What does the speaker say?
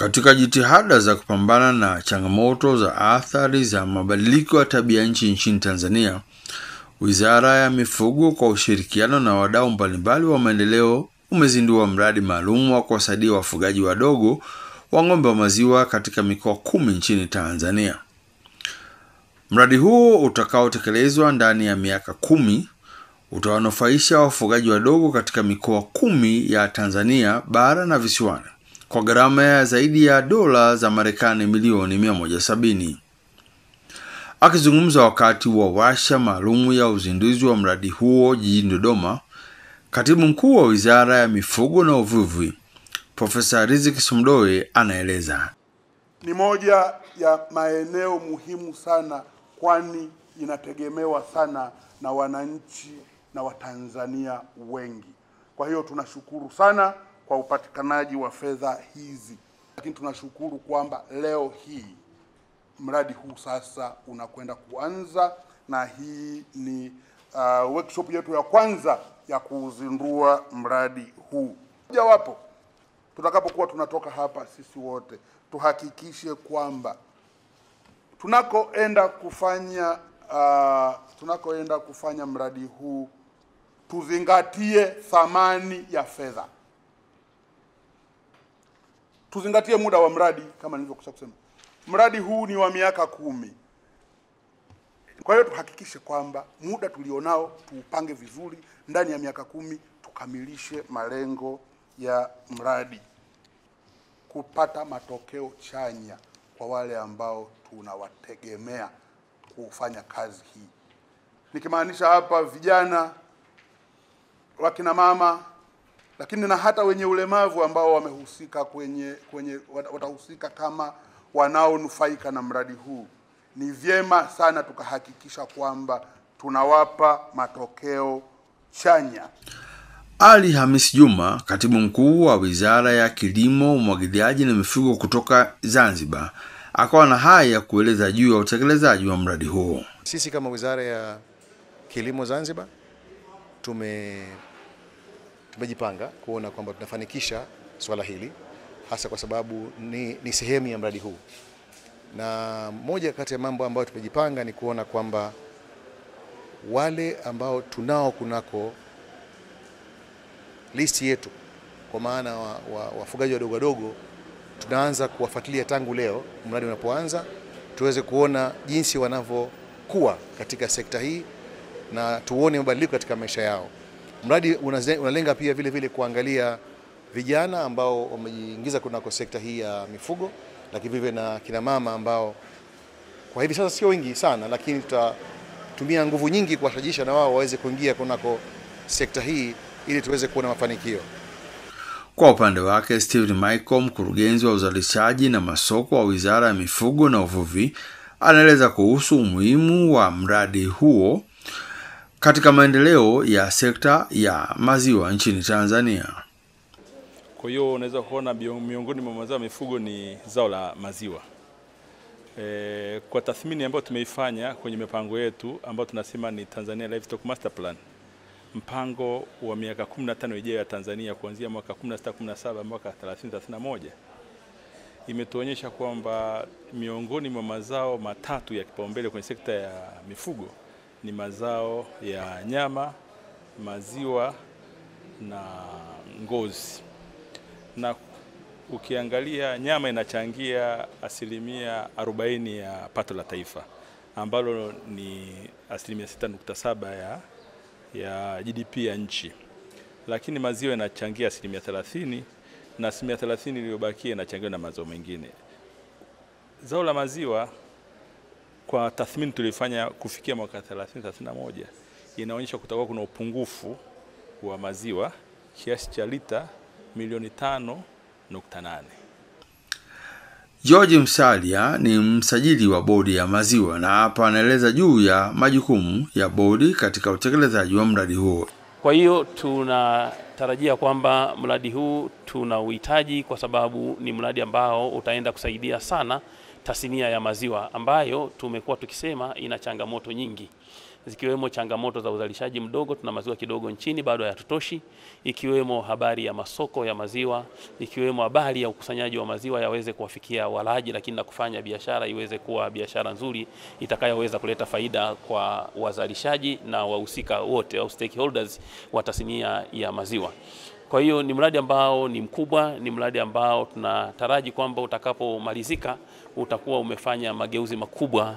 Katika jitihada za kupambana na changamoto za athari za mabadiliko ya tabia nchi nchini Tanzania, Wizara ya Mifugo kwa ushirikiano na wadau mbalimbali wa maendeleo umezindua mradi maalum wa kuwasaidia wafugaji wadogo wa ng'ombe wa maziwa katika mikoa 10 nchini Tanzania. Mradi huo utakaotekelezwa ndani ya miaka 10 utawanufaisha wafugaji wadogo katika mikoa 10 ya Tanzania bara na visiwani kwa gharama ya zaidi ya dola za Marekani milioni 170. Akizungumza wakati wa warsha maalum ya uzinduzi wa mradi huo jijini Dodoma, Katibu Mkuu wa Wizara ya Mifugo na Uvuvi, Profesa Riziki Somdoe anaeleza. Ni moja ya maeneo muhimu sana, kwani inategemewa sana na wananchi na Watanzania wengi. Kwa hiyo tunashukuru sana kwa upatikanaji wa fedha hizi. Lakini tunashukuru kwamba leo hii mradi huu sasa unakwenda kuanza, na hii ni workshop yetu ya kwanza ya kuzindua mradi huu. Jawapo tutakapokuwa tunatoka hapa, sisi wote tuhakikishe kwamba tunakoenda kufanya mradi huu tuzingatie thamani ya fedha. Tuzingatie muda wa mradi. Kama nilivyokwisha kusema, mradi huu ni wa miaka 10. Kwa hiyo tuhakikishe kwamba muda tulionao tuupange vizuri, ndani ya miaka 10 tukamilishe malengo ya mradi, kupata matokeo chanya kwa wale ambao tunawategemea kufanya kazi hii. Nikimaanisha hapa vijana, wakina mama, lakini na hata wenye ulemavu ambao wamehusika watahusika kama wanaonufaika na mradi huu. Ni vyema sana tukahakikisha kwamba tunawapa matokeo chanya. Ali Hamis Juma, Katibu Mkuu wa Wizara ya Kilimo, Umwagiliaji na Mifugo kutoka Zanzibar, akawa na haya ya kueleza juu ya utekelezaji wa mradi huo. Sisi kama Wizara ya Kilimo Zanzibar tumejipanga kuona kwamba tunafanikisha swala hili, hasa kwa sababu ni sehemu ya mradi huu. Na moja kati ya mambo ambayo tumejipanga ni kuona kwamba wale ambao tunao kunako listi yetu, kwa maana wafugaji wadogo wadogo, tunaanza kuwafuatilia tangu leo mradi unapoanza, tuweze kuona jinsi wanavyokuwa katika sekta hii na tuone mabadiliko katika maisha yao. Mradi unalenga pia vile kuangalia vijana ambao wamejiingiza kunako sekta hii ya mifugo, lakini vile na kina mama ambao kwa hivi sasa sio wengi sana, lakini tutatumia nguvu nyingi kuwashajisha na wao waweze kuingia kunako sekta hii ili tuweze kuona mafanikio. Kwa upande wake, Steven Michael, mkurugenzi wa uzalishaji na masoko wa Wizara ya Mifugo na Uvuvi, anaeleza kuhusu umuhimu wa mradi huo katika maendeleo ya sekta ya maziwa nchini Tanzania. Kwa hiyo unaweza kuona miongoni mwa mazao ya mifugo ni zao la maziwa. Kwa tathmini ambayo tumeifanya kwenye mipango yetu ambayo tunasema ni Tanzania Livestock Master Plan, mpango wa miaka 15 ijayo ya Tanzania kuanzia mwaka 16-17 mwaka 30-31, imetuonyesha kwamba miongoni mwa mazao matatu ya kipaumbele kwenye sekta ya mifugo ni mazao ya nyama, maziwa na ngozi. Na ukiangalia nyama inachangia 40% ya pato la taifa, ambalo ni 6.7% ya GDP ya nchi. Lakini maziwa inachangia 30%, na 30% iliyobakia inachangiwa na mazao mengine. Zao la maziwa kwa tathmini tulifanya kufikia mwaka 30-31 inaonyesha kutakuwa kuna upungufu wa maziwa kiasi cha lita milioni 5.8. George Msalia ni msajili wa bodi ya maziwa, na hapa anaeleza juu ya majukumu ya bodi katika utekelezaji wa mradi huo. Kwa hiyo tunatarajia kwamba mradi huu tuna uhitaji, kwa sababu ni mradi ambao utaenda kusaidia sana tasnia ya maziwa ambayo tumekuwa tukisema ina changamoto nyingi. zikiwemo changamoto za uzalishaji mdogo, tuna maziwa kidogo nchini, bado hayatutoshi, ikiwemo habari ya masoko ya maziwa, ikiwemo habari ya ukusanyaji wa maziwa yaweze kuwafikia walaji, lakini na kufanya biashara iweze kuwa biashara nzuri itakayoweza kuleta faida kwa wazalishaji na wahusika wote au stakeholders wa tasnia ya maziwa. Kwa hiyo ni mradi ambao ni mkubwa, ni mradi ambao tunataraji kwamba utakapomalizika utakuwa umefanya mageuzi makubwa